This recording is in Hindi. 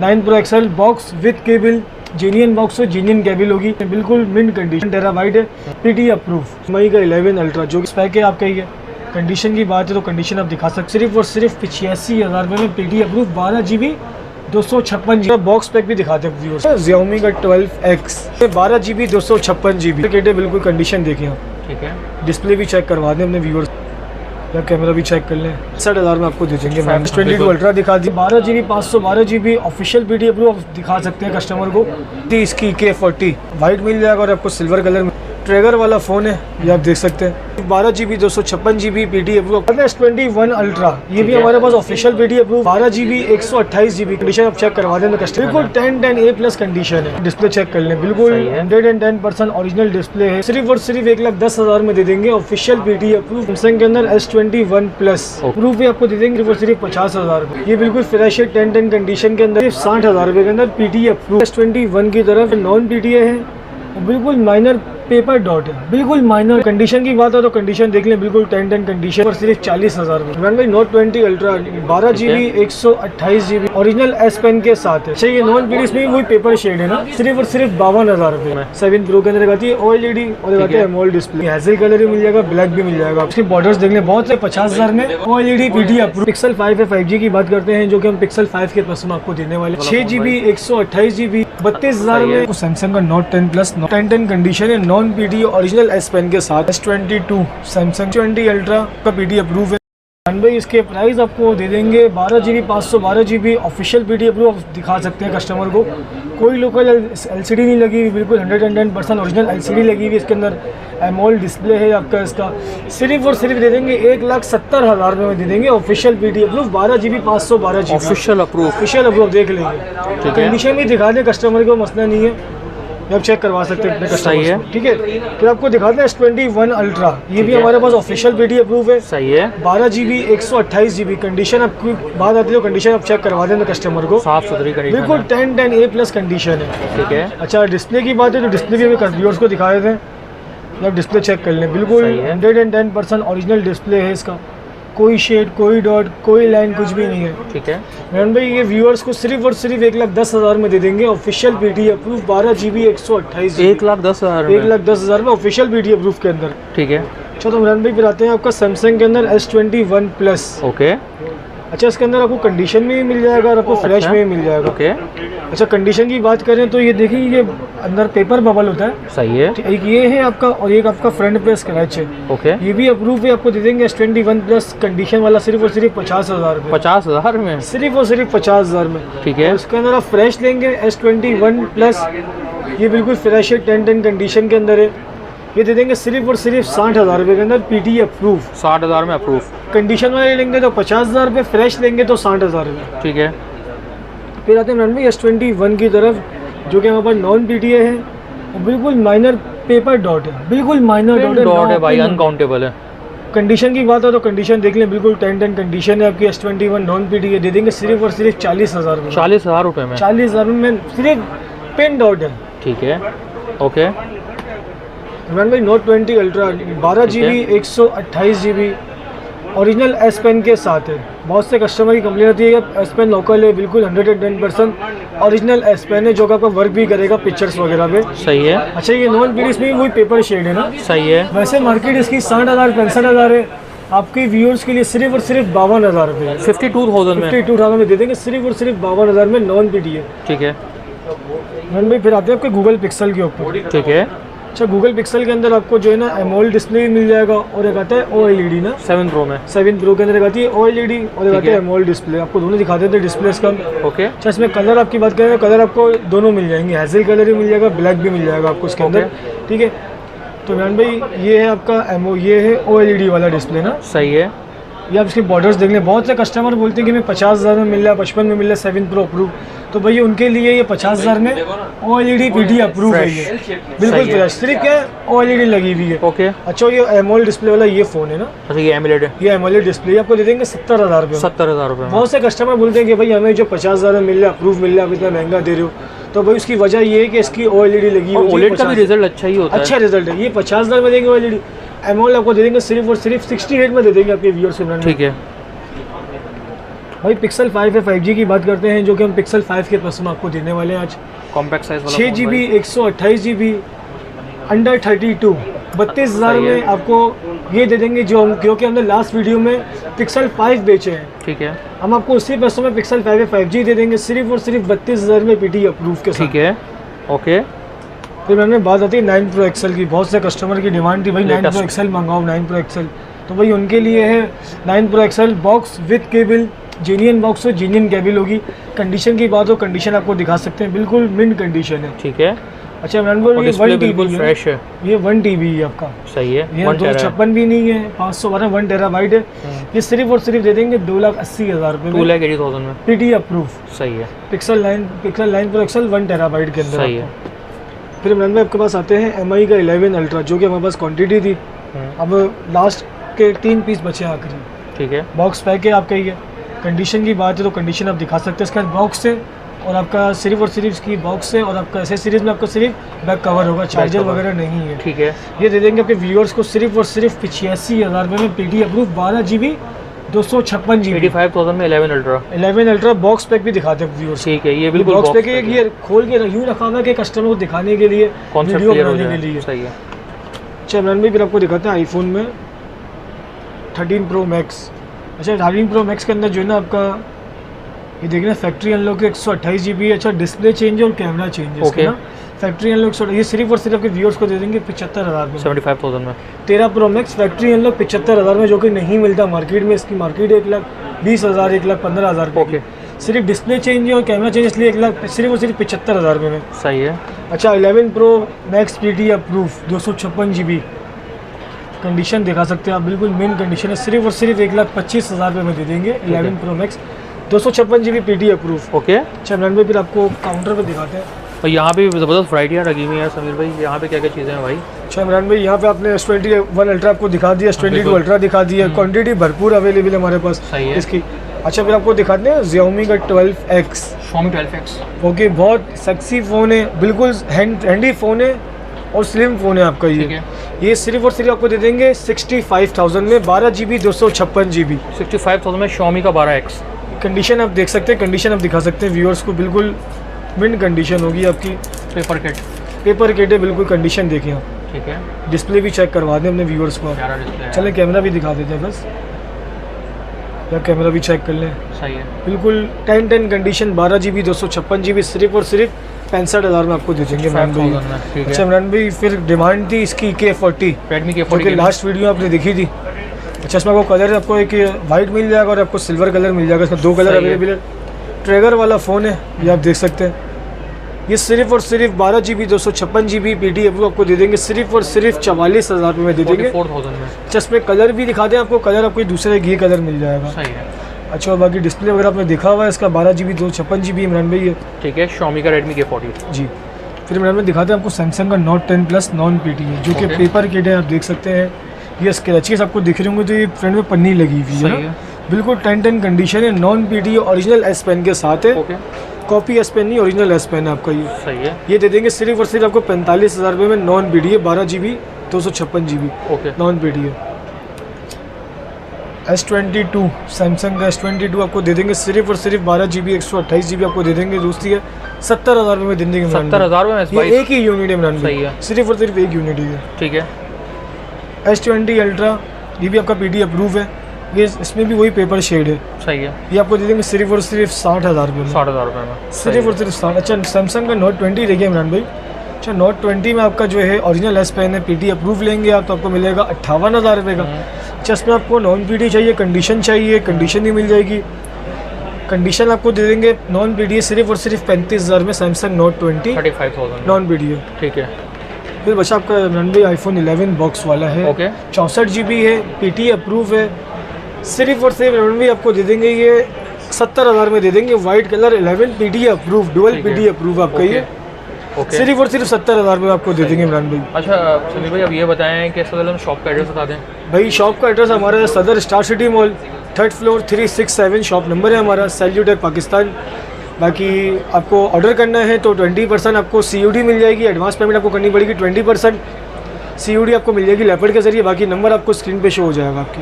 9 Pro XL box with cable, genuine box हो, जेन्युइन केबल होगी, बिल्कुल मिंट कंडीशन, टेराबाइट है, पीटी अप्रूव। मई का 11 अल्ट्रा जो स्पेक है आपका ही है। कंडीशन की बात है तो कंडीशन आप दिखा सकते, सिर्फ और सिर्फ 85,000 रुपये में PT approve 12 GB 256 GB box pack भी दिखाते हैं व्यूअर्स। Xiaomi का 12X 12 GB 256 GB बिल्कुल कंडीशन देखें आप, ठीक है। डिस्प्ले भी चेक करवा दें अपने व्यूअर्स, या कैमरा भी चेक कर लें। 60,000 में आपको दे देंगे। 22 अल्ट्रा दिखा दी, 12 GB 512 GB official PT approve दिखा सकते हैं कस्टमर को। इसकी K40 वाइट मिल जाएगा और आपको सिल्वर कलर में ट्रैगर वाला फ़ोन है, ये आप देख सकते हैं। 12 GB 256 GB PT approve. S21 Ultra ये भी हमारे पास official PT approve 12 GB 128 GB condition आप चेक करवा दें कस्टमर। बिल्कुल 10/10 A+ कंडीशन है। डिस्प्ले चेक कर लें, बिल्कुल 110% ओरिजिनल डिस्प्ले है। सिर्फ और सिर्फ 1,10,000 में दे देंगे ऑफिशियल पीटी अप्रूव। सैमसंग के अंदर S21 प्लस अप्रूव भी आपको दे देंगे सिर्फ और सिर्फ 50,000 रुपये। ये बिल्कुल फ्रेश है 10/10 कंडीशन के अंदर 60,000 रुपये के अंदर पीटी अप्रूव। S21 की तरफ नॉन PTA है, बिल्कुल माइनर पेपर डॉट है, बिल्कुल माइनर। कंडीशन की बात है तो कंडीशन देख लें, बिल्कुल 10/10 कंडीशन पर सिर्फ 40,000 रुपये। Note 20 ultra 12 GB 128 GB original S pen के साथ है। अच्छा ये नॉन PTA में वही पेपर शेड है ना, सिर्फ और सिर्फ 52,000 रुपये में। 7 Pro के अंदर आती है OLED और आती है एमोल्ड डिस्प्ले, हेजल कलर भी मिल जाएगा, ब्लैक भी मिल जाएगा। उसके बॉर्डर्स देख लें बहुत से 50,000 में OLED पीटी अप्रूव। पिक्सल 5 है, 5G की बात करते हैं जो कि हम पिक्सल 5 के प्लस में आपको देने वाले। 6 GB 128 GB 32,000 में। सैमसंग का नोट 10 प्लस 10/10 कंडीशन है, non PTA original S pen के साथ। S22 सैमसंग 20 अल्ट्रा का पीटी अप्रूव है। भाई इसके प्राइस आपको दे देंगे 12 GB 512 GB official PT approve दिखा सकते हैं कस्टमर को। कोई लोकल LCD नहीं लगी हुई, बिल्कुल 110% ओरिजिनल LCD लगी हुई। इसके अंदर एमोल्ड डिस्प्ले है आपका। इसका सिर्फ और सिर्फ दे देंगे 1,70,000 रुपये में दे देंगे official PT approve 12 GB 512 GB official approve देख लेंगे। कंडीशन भी दिखा दें कस्टमर को, मसला नहीं है, आप चेक करवा सकते हैं अपने कस्टमर को, ठीक है। फिर आपको दिखाते हैं S21 अल्ट्रा, ये भी हमारे पास ऑफिशियल पीटी अप्रूव है। सही है। 12 GB 128 GB कंडीशन आपकी बात आती है तो कंडीशन आप चेक करवा दें कस्टमर को, साफ सुथरी कंडीशन, बिल्कुल 10/10 A+ कंडीशन है, ठीक है। अच्छा डिस्प्ले की बात है तो डिस्प्ले भी हमें व्यूअर्स को दिखा देते हैं, आप डिस्प्ले चेक कर लें, बिल्कुल 110% ओरिजिनल डिस्प्ले है इसका। कोई शेड, कोई डॉट, कोई लाइन, कुछ भी नहीं है, ठीक है। मैम भाई ये व्यूअर्स को सिर्फ और सिर्फ 1,10,000 में दे देंगे official PT approve 12 GB 128 GB 1,10,000 में ऑफिशियल पीटी अप्रूव के अंदर, ठीक है। अच्छा तो इमरान भाई फिर आते हैं आपका सैमसंग के अंदर S21 प्लस। ओके। अच्छा इसके अंदर आपको कंडीशन में भी मिल जाएगा और आपको फ्लैश में भी मिल जाएगा। ओके। अच्छा कंडीशन की बात करें तो ये देखिए ये अंदर पेपर बबल होता है, सही है। एक ये है आपका और एक आपका फ्रंट पे स्क्रैच है। ओके। ये भी अप्रूव है, आपको दे देंगे S21 प्लस कंडीशन वाला सिर्फ और सिर्फ 50,000 में। 50,000 में, सिर्फ और सिर्फ 50,000 में, ठीक है। इसके अंदर आप फ्रेश लेंगे S21 प्लस, ये बिल्कुल फ्रेश है 10/10 कंडीशन के अंदर है, ये दे देंगे सिर्फ और सिर्फ 60,000 रुपये के अंदर पीटी अप्रूव। 60,000 में अप्रूव। कंडीशन वाले लेंगे तो 50,000 रुपये, फ्रेश लेंगे तो 60,000 रुपये, ठीक है। फिर आते हैं मैडम भाई S21 की तरफ जो कि हमारे पास नॉन PTA है और बिल्कुल माइनर पेपर डॉट है, बिल्कुल माइनर डॉट है भाई, अनकाउंटेबल है। कंडीशन की बात है तो कंडीशन देख लें, बिल्कुल 10/10 कंडीशन है आपकी। S21 नॉन PTA दे देंगे सिर्फ और सिर्फ 40,000 रुपये। 40,000 रुपये में, 40,000 में सिर्फ पेन डॉट है, ठीक है। ओके। इमरान भाई note 20 ultra 12 GB 128 GB original S pen के साथ है। बहुत से कस्टमर की कंप्लेन आती है कि S पेन लोकल है, बिल्कुल 110% ओरिजिनल S पेन है जो कि आपका वर्क भी करेगा पिक्चर्स वगैरह पे, सही है। अच्छा ये नॉन PTA में वही पेपर शेड है ना, सही है। वैसे मार्केट इसकी 60,000 65,000 है, आपके व्यूअर्स के लिए सिर्फ और सिर्फ 52,000 रुपये 52,000 में दे देंगे सिर्फ और सिर्फ 52,000 में नॉन PTA, ठीक है। इमरान भाई फिर आते हैं आपके गूगल पिक्सल के ऊपर, ठीक है। अच्छा गूगल पिक्सल के अंदर आपको जो है ना एमोल्ड डिस्प्ले भी मिल जाएगा और एक आता है OLED ना 7 Pro के अंदर एक आती है OLED और एक आता है एमोल्ड डिस्प्ले, आपको दोनों दिखा देते हैं डिस्प्ले इसका। ओके। अच्छा इसमें कलर आपकी बात करें तो कलर आपको दोनों मिल जाएंगे, हेजल कलर भी मिल जाएगा, ब्लैक भी मिल जाएगा आपको इसके अंदर, ठीक है। तो इमरान भाई ये है आपका ये है OLED वाला डिस्प्ले ना, सही है। ये आप इसके बॉर्डर्स देख लें, बहुत से कस्टमर बोलते हैं कि मैं 50,000 में मिल रहा है, 55 में मिल रहा है 7 Pro अप्रूव, तो भैया उनके लिए ये 50,000 में OLED पीटी अप्रूव है, ये बिल्कुल फ्रेश, सिर्फ क्या OLED लगी हुई है। ओके। अच्छा ये एमोल्ड डिस्प्ले वाला ये फ़ोन है ना, अच्छा ये एमोलेड डिस्प्ले आपको दे देंगे 70,000 रुपये। 70,000 रुपये। बहुत से कस्टमर बोलते हैं कि भाई हमें जो 50,000 में मिल रहा है अप्रूव मिल रहा है, आप इतना महंगा दे रहे हो, तो भाई उसकी वजह ये है कि इसकी OLED लगी है, OLED का भी रिजल्ट अच्छा ही होता है, अच्छा रिजल्ट है। ये 50,000 में देंगे OLED, एमोल्ड आपको दे देंगे सिर्फ और सिर्फ 68 में दे देंगे आपके व्यूअर्स से, ठीक है। भाई पिक्सल 5 है, 5G की बात करते हैं, जो कि हम पिक्सल 5 के प्लस में आपको देने वाले हैं आज। कॉम्पैक्ट साइज वाला 6GB 128GB अंडर 32 32,000 में आपको ये दे देंगे, जो हम क्योंकि हमने लास्ट वीडियो में पिक्सल 5 बेचे हैं, ठीक है, हम आपको उसी पैसों में पिक्सल 5 है 5G दे देंगे सिर्फ और सिर्फ 32,000 में PT अप्रूव के साथ, ठीक है। ओके, फिर मैंने बात आती है 9 Pro XL की। बहुत से कस्टमर की डिमांड थी भाई 9 Pro XL मंगाओ, 9 Pro XL, तो भाई उनके लिए है 9 Pro XL box with cable, genuine box हो, जेन्युइन केबल होगी। कंडीशन की बात हो, कंडीशन आपको दिखा सकते हैं, बिल्कुल मिंट कंडीशन है, ठीक है। अच्छा इमरान भाई ये 1 TB फ्रेश है, ये 1 TB है आपका, सही है, ये 256 भी नहीं है, 512 1 टेराबाइट है। ये सिर्फ और सिर्फ दे देंगे 2,80,000 रुपये, 2,80,000 में PT अप्रूव, सही है। पिक्सल 9 Pro XL 1 टेराबाइट के अंदर, सही है। फिर इमरान भाई आपके पास आते हैं MI का 11 अल्ट्रा, जो कि हमारे पास क्वान्टिटी थी, अब लास्ट के 3 पीस बचे आखिरी, ठीक है। बॉक्स पैक है आपका, ये कंडीशन की बात है तो कंडीशन आप दिखा सकते हैं, इसका बॉक्स से और आपका सिर्फ और सिर्फ इसकी बॉक्स है, और आपका एसेसरीज में आपको सिर्फ बैक कवर होगा, चार्जर वगैरह नहीं है, ठीक है। ये दे देंगे आपके व्यूअर्स को सिर्फ और सिर्फ 85,000 रुपये में PT अप्रूव 12GB 256GB 85,000 में 11 अल्ट्रा बॉक्स पैक भी दिखाते हैं व्यूअर्स, ठीक है। ये बिल्कुल बॉक्स पैक है, ये खोल के यूँ रखा हुआ है कि कस्टमर को दिखाने के लिए, वीडियो बनाने के लिए, सही है। अच्छा इमरान भाई फिर आपको दिखाते हैं आईफोन में 13 Pro Max। अच्छा 13 Pro Max के अंदर जो है ना आपका ये देखना फैक्ट्री अनलॉक 128GB, अच्छा डिस्प्ले चेंज और कैमरा चेंज है ना, फैक्ट्री अनलॉक। ये सिर्फ और सिर्फ आपके व्यूअर्स को दे देंगे 75,000 में, 75,000 में 13 Pro Max फैक्ट्री अनलॉक 75,000 में, जो कि नहीं मिलता मार्केट में। इसकी मार्केट 1,20,000 1,15,000 रुपये, सिर्फ डिस्प्ले चेंज और कैमरा चेंज, इसलिए 1 लाख सिर्फ और सिर्फ 75,000 रुपये में, सही है। अच्छा 11 Pro Max PT approve 256GB, condition दिखा सकते हैं आप, बिल्कुल मेन कंडीशन है, सिर्फ और सिर्फ 1,25,000 रुपये में दे देंगे 11 Pro Max 256GB PT approve, okay. अच्छा इमरान भाई फिर आपको काउंटर पे दिखाते हैं, और यहाँ पे ज़बरदस्त वराइटियाँ लगी हुई हैं समीर भाई, यहाँ पे क्या क्या चीज़ें हैं भाई। अच्छा इमरान भाई यहाँ पे आपने S21 अल्ट्रा आपको दिखा दिया, S22 अल्ट्रा दिखा दिया, क्वांटिटी भरपूर अवेलेबल है हमारे पास, सही है इसकी। अच्छा फिर आपको दिखाते हैं Xiaomi का 12X, Xiaomi 12X, ओके, बहुत सेक्सी फ़ोन है, बिल्कुल हैंडी फ़ोन है और स्लिम फ़ोन है आपका ये सिर्फ और सिर्फ आपको दे देंगे 65,000 में 12GB 256GB 65,000 में Xiaomi का 12X। कंडीशन आप देख सकते हैं, कंडीशन आप दिखा सकते हैं व्यूअर्स को, बिल्कुल मिंट कंडीशन होगी आपकी, पेपर किट है, बिल्कुल कंडीशन देखें आप, ठीक है। डिस्प्ले भी चेक करवा दें अपने व्यूअर्स को, चले कैमरा भी दिखा देते हैं बस, या कैमरा भी चेक कर लें, सही है, बिल्कुल 10 कंडीशन 12GB 256GB सिर्फ और सिर्फ 65,000 में आपको दे देंगे इमरान भाई। अच्छा इमरान भाई फिर डिमांड थी इसकी K40, Redmi K40 last video आपने देखी थी। अच्छा इसमें आपको कलर आपको एक वाइट मिल जाएगा और आपको सिल्वर कलर मिल जाएगा, इसमें 2 कलर अवेलेबल है, ट्रैगर वाला फ़ोन है, ये आप देख सकते हैं। ये सिर्फ और सिर्फ 12GB 256GB PT अप्रूव आपको दे देंगे सिर्फ और सिर्फ 44,000 रुपये में दे देंगे, 44,000 में। अच्छा इसमें कलर भी दिखा दें आपको, कलर आपको दूसरे घी कलर मिल जाएगा, सही है। अच्छा और बाकी डिस्प्ले वगैरह आपने देखा हुआ है, इसका 12GB 256GB इमरान भाई है, ठीक है। Xiaomi का Redmi K40 जी। फिर इमरान भाई दिखाते हैं आपको सैमसंग का Note 10 Plus नॉन PT है, जो कि पेपर किट है, आप देख सकते हैं। ये स्क्रैचेस आपको दिख रहे होंगे, तो ये फ्रंट में पन्नी लगी हुई है, बिल्कुल 10 कंडीशन है, non PT original S pen के साथ है, कॉपी S पेन नहीं, ओरिजिनल S पेन है आपका ये, सही है। ये दे देंगे सिर्फ और सिर्फ आपको 45,000 रुपये में, नॉन PT है, 12GB 256GB नॉन PT है। S22 सैमसंग का S22 आपको दे देंगे सिर्फ और सिर्फ 12GB 128GB आपको दे देंगे, दोस्ती है 70,000 रुपये में दे देंगे, 70,000 में एक ही यूनिट है इमरान भाई, सिर्फ और सिर्फ एक यूनिट ही है, ठीक है। S20 अल्ट्रा ये भी आपका PT अप्रूव है, ये इसमें भी वही पेपर शेड है, सही है। ये आपको दे देंगे सिर्फ और सिर्फ 60,000 रुपये में, 60,000 रुपये में सिर्फ और सिर्फ 60। अच्छा सैमसंग का Note 20 देखिए इमरान भाई। अच्छा Note 20 में आपका जो है ओरिजिनल S पेन है, PT अप्रूव लेंगे आप तो आपको मिलेगा 58,000 रुपये का। अच्छा इसमें आपको नॉन PT चाहिए, कंडीशन चाहिए, कंडीशन ही मिल जाएगी, कंडीशन आपको दे देंगे नॉन PT सिर्फ और सिर्फ 35,000 में सैमसंग Note 20 35,000 नॉन PT है, ठीक है। फिर बच्चा आपका इमरान भाई iPhone 11 बॉक्स वाला है, 64GB है, PT अप्रूव है, सिर्फ और सिर्फ इमरान भाई आपको दे देंगे ये 70,000 में दे देंगे, white colour 11 PT approve, dual PT approve आपका ये, सिर्फ और सिर्फ 70,000 में आपको दे देंगे इमरान भाई। अच्छा समीर भाई अब ये बताएं कि सदर शॉप का एड्रेस बता दें। भाई शॉप का एड्रेस हमारा सदर star city mall 3rd floor 367 shop number है हमारा, सैल्यूटेक पाकिस्तान। बाकी आपको ऑर्डर करना है तो 20% आपको COD मिल जाएगी, एडवांस पेमेंट आपको करनी पड़ेगी 20%, COD आपको मिल जाएगी लेपर्ड के जरिए, बाकी नंबर आपको स्क्रीन पे शो हो जाएगा आपकी।